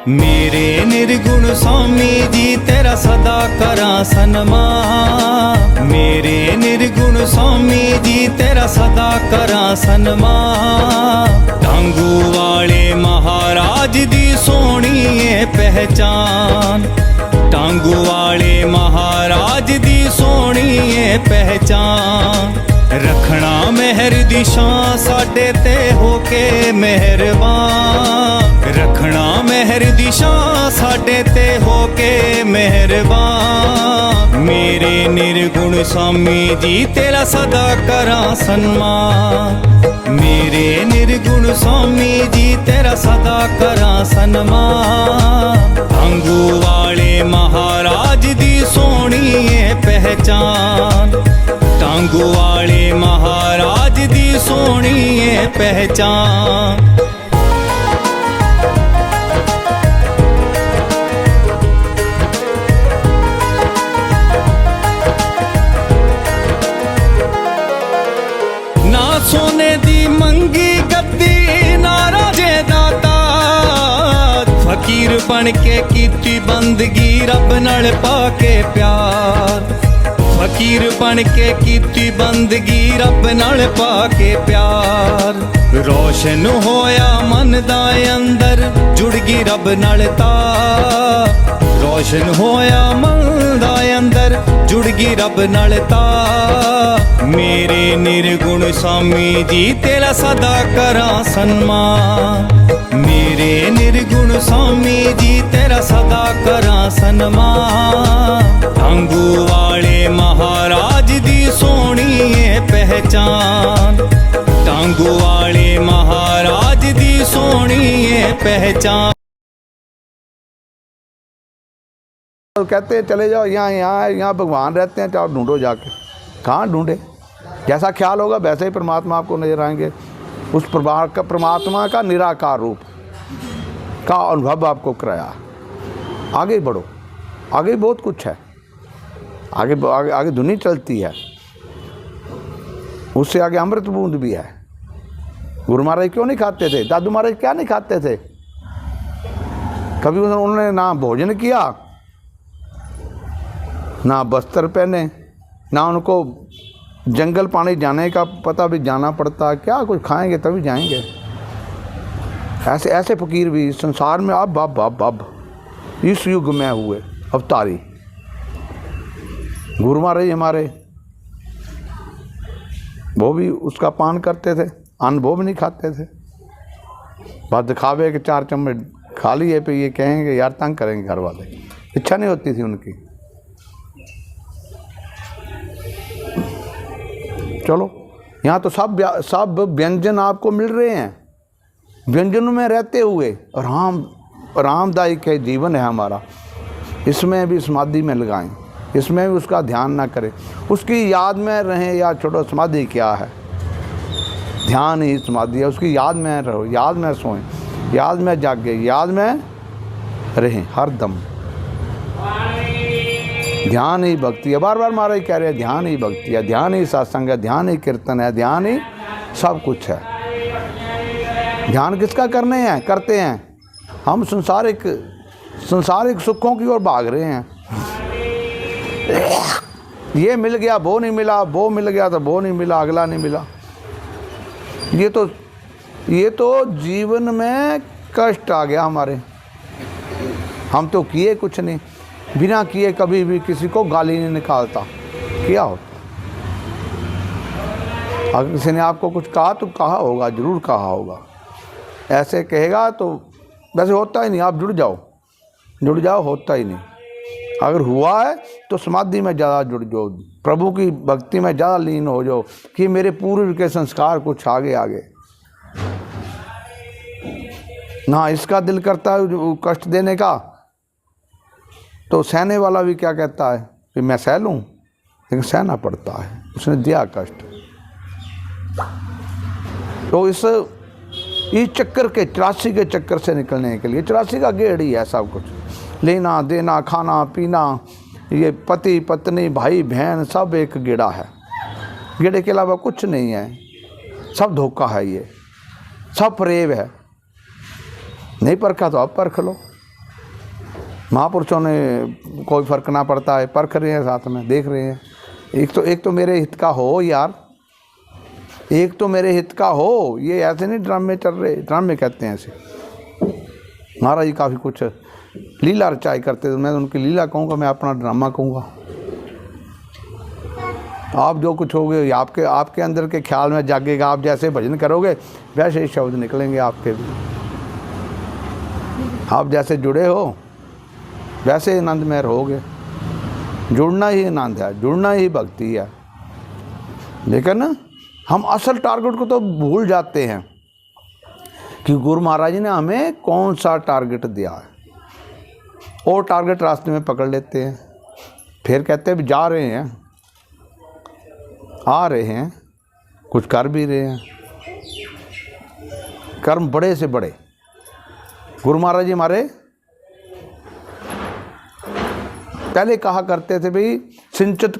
मेरे निर्गुण स्वामी जी तेरा सदा करा सन्मान। मेरे निर्गुण स्वामी जी तेरा सदा करा सन्मान। टांगू वाले महाराज दी सोनी है पहचान। टांगू वाले महाराज दी सोनी है पहचान। रखना मेहर दी शान साडे ते होके मेहरबान। रखना मेहर दी शान साडे ते होके मेहरबान। मेरे निर्गुण स्वामी जी तेरा सदा करा सन्मान। मेरे निर्गुण स्वामी जी तेरा सदा करा सन्मान। टांगू वाले महाराज दी सोनी है पहचान। टांगू वाले महाराज दी सोनी है पहचान। ना सोने दी मंगी गद्दी ना राजे दाता। फकीर बन के कीती बंदगी रब नाल पाके प्यार। फकीर बन के कीती बंदगी रब नाल पाके प्यार। रोशन होया मन दा अंदर जुड़ गई रब नाल तार। रोशन होया मन दा अंदर जुड़ गई रब नाल तार। मेरे निर्गुण स्वामी जी तेरा सदा करा सन्मान। मेरे निर्गुण स्वामी जी तेरा सदा करा सन्मान। टांगू वाले महाराज दी सोनी है पहचान। टांगू वाले महाराज दी सोनी है पहचान। कहते हैं चले जाओ यहाँ यहाँ यहाँ भगवान रहते हैं, चाहे ढूंढो जाके। कहाँ ढूंढे? जैसा ख्याल होगा वैसे ही परमात्मा आपको नजर आएंगे। उस परमात्मा का निराकार रूप का अनुभव आपको कराया। आगे बढ़ो, आगे बहुत कुछ है। आगे आगे, आगे दुनिया चलती है, उससे आगे अमृत बूंद भी है। गुरु महाराज क्यों नहीं खाते थे? दादू महाराज क्या नहीं खाते थे? कभी उन्होंने ना भोजन किया, ना वस्त्र पहने, ना उनको जंगल पानी जाने का पता भी जाना पड़ता। क्या कुछ खाएंगे तभी जाएंगे। ऐसे ऐसे फकीर भी संसार में अब इस युग में हुए अवतारी। गुरु महाराज हमारे वो भी उसका पान करते थे, अन्न वो भी नहीं खाते थे। बस दिखावे के 4 चम्मच खा लिए पे ये कहेंगे यार तंग करेंगे घर वाले। इच्छा नहीं होती थी उनकी। चलो यहाँ तो सब व्यंजन आपको मिल रहे हैं। व्यंजनों में रहते हुए आरामदायक है जीवन है हमारा। इसमें भी समाधि में लगाएं, इसमें भी उसका ध्यान ना करें, उसकी याद में रहें। या छोड़ो समाधि क्या है? ध्यान ही समाधि है। उसकी याद में रहो, याद में सोएं, याद में जागे, याद में रहें हर दम। ध्यान ही भक्ति है। बार बार महाराज कह रहे हैं ध्यान ही भक्ति है, ध्यान ही सत्संग है, ध्यान ही कीर्तन है, ध्यान ही सब कुछ है। ध्यान किसका करते हैं? हम संसारिक सुखों की ओर भाग रहे हैं। ये मिल गया वो नहीं मिला, वो मिल गया तो वो नहीं मिला, अगला नहीं मिला। ये तो जीवन में कष्ट आ गया हमारे। हम तो किए कुछ नहीं, बिना किए कभी भी किसी को गाली नहीं निकालता। क्या होता? अगर किसी ने आपको कुछ कहा तो कहा होगा, जरूर कहा होगा। ऐसे कहेगा तो वैसे होता ही नहीं। आप जुड़ जाओ, होता ही नहीं। अगर हुआ है तो समाधि में ज़्यादा जुड़ जाओ, प्रभु की भक्ति में ज़्यादा लीन हो जाओ कि मेरे पूर्व के संस्कार कुछ आगे ना। इसका दिल करता है कष्ट देने का, तो सहने वाला भी क्या कहता है कि मैं सह लूँ, लेकिन सहना पड़ता है, उसने दिया कष्ट। तो इस चक्कर के 84 के चक्कर से निकलने के लिए 84 का गेड़ ही है सब कुछ। लेना देना, खाना पीना, ये पति पत्नी भाई बहन सब एक गेड़ा है। गेड़े के अलावा कुछ नहीं है। सब धोखा है, ये सब प्रेम है। नहीं परखा तो अब परख लो। महापुरुषों ने कोई फर्क ना पड़ता है, परख रहे हैं, साथ में देख रहे हैं। एक तो मेरे हित का हो यार, एक तो मेरे हित का हो। ये ऐसे नहीं ड्रामे चल रहे, ड्रामे कहते हैं ऐसे। महाराज जी काफ़ी कुछ लीला रचाई करते थे, मैं उनकी लीला कहूँगा, मैं अपना ड्रामा कहूँगा। आप जो कुछ होगे आपके अंदर के ख्याल में जागेगा। आप जैसे भजन करोगे वैसे ही शब्द निकलेंगे आपके भी। आप जैसे जुड़े हो वैसे आनंद में रहोगे। जुड़ना ही आनंद है, जुड़ना ही भक्ति है। लेकिन हम असल टारगेट को तो भूल जाते हैं कि गुरु महाराज जी ने हमें कौन सा टारगेट दिया है, और टारगेट रास्ते में पकड़ लेते हैं। फिर कहते हैं जा रहे हैं, आ रहे हैं, कुछ कर भी रहे हैं। कर्म बड़े से बड़े। गुरु महाराज जी हमारे पहले कहा करते थे भाई सिंचित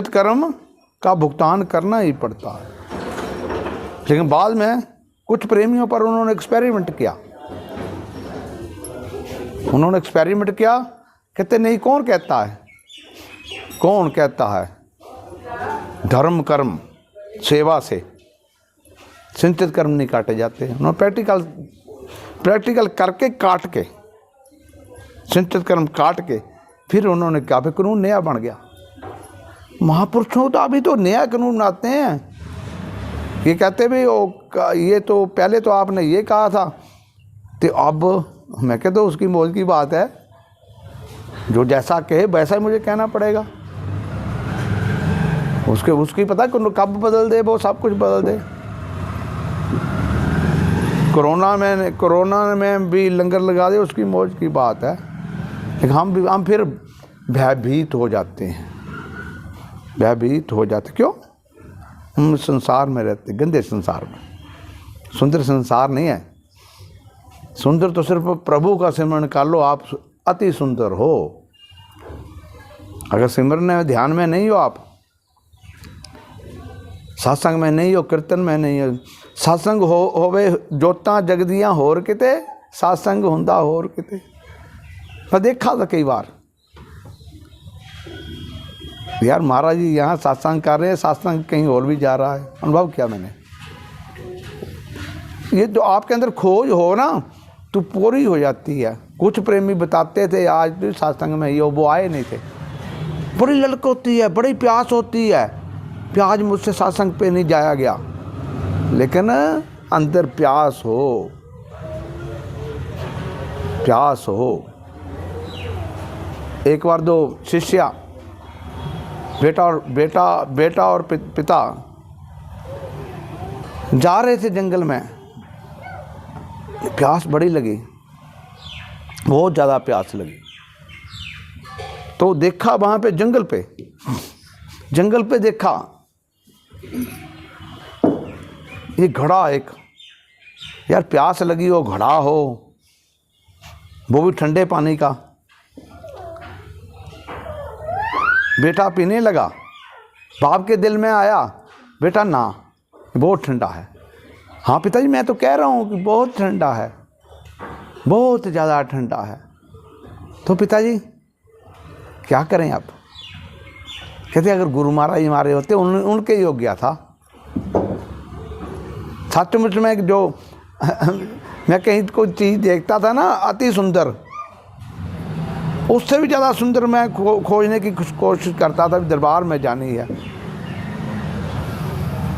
कर्म का भुगतान करना ही पड़ता है। लेकिन बाद में कुछ प्रेमियों पर उन्होंने एक्सपेरिमेंट किया। कहते नहीं, कौन कहता है धर्म कर्म सेवा से सिंचित कर्म नहीं काटे जाते। उन्होंने प्रैक्टिकल करके काट के सिंचित कर्म काट के फिर उन्होंने क्या, फिर कानून नया बन गया। महापुरुषों तो अभी तो नया कानून बनाते हैं। ये कहते भाई ये तो पहले तो आपने ये कहा था, तो अब मैं कहता हूँ उसकी मौज की बात है। जो जैसा कहे वैसा ही मुझे कहना पड़ेगा। उसकी पता कब बदल दे, वो सब कुछ बदल दे। कोरोना में भी लंगर लगा दे, उसकी मौज की बात है। लेकिन हम फिर भयभीत हो जाते हैं। क्यों? हम संसार में रहते, गंदे संसार में। सुंदर संसार नहीं है। सुंदर तो सिर्फ प्रभु का सिमरन कर लो, आप अति सुंदर हो। अगर सिमरन में ध्यान में नहीं हो, आप सत्संग में नहीं हो, कीर्तन में नहीं हो। सत्संग होवे जोतां जगदियां होर किते, सत्संग हुंदा होर किते। मैं देखा था कई बार यार, महाराज जी यहाँ सत्संग कर रहे हैं, सत्संग कहीं और भी जा रहा है। अनुभव किया मैंने। ये जो आपके अंदर खोज हो ना तो पूरी हो जाती है। कुछ प्रेमी बताते थे आज भी सत्संग में ये वो आए नहीं थे। बड़ी ललक होती है, बड़ी प्यास होती है, प्यास मुझसे सत्संग पे नहीं जाया गया। लेकिन अंदर प्यास हो। एक बार दो शिष्या, बेटा और पिता जा रहे थे जंगल में। प्यास बड़ी लगी, बहुत ज़्यादा प्यास लगी। तो देखा वहाँ पे जंगल पे देखा ये घड़ा एक। यार प्यास लगी हो, घड़ा हो, वो भी ठंडे पानी का। बेटा पीने लगा। बाप के दिल में आया, बेटा ना, बहुत ठंडा है। हाँ पिताजी मैं तो कह रहा हूँ कि बहुत ठंडा है, बहुत ज़्यादा ठंडा है। तो पिताजी क्या करें आप? कहते अगर गुरु महाराज हमारे होते उनके योग्य था। सचमुच में जो मैं कहीं कोई चीज़ देखता था ना अति सुंदर, उससे भी ज़्यादा सुंदर मैं खोजने की कोशिश करता था। दरबार में जानी है।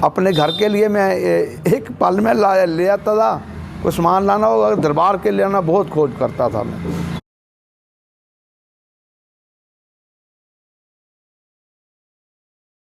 अपने घर के लिए मैं एक पल में ले आता था। कोई सामान लाना हो, दरबार के लिए आना बहुत खोज करता था मैं।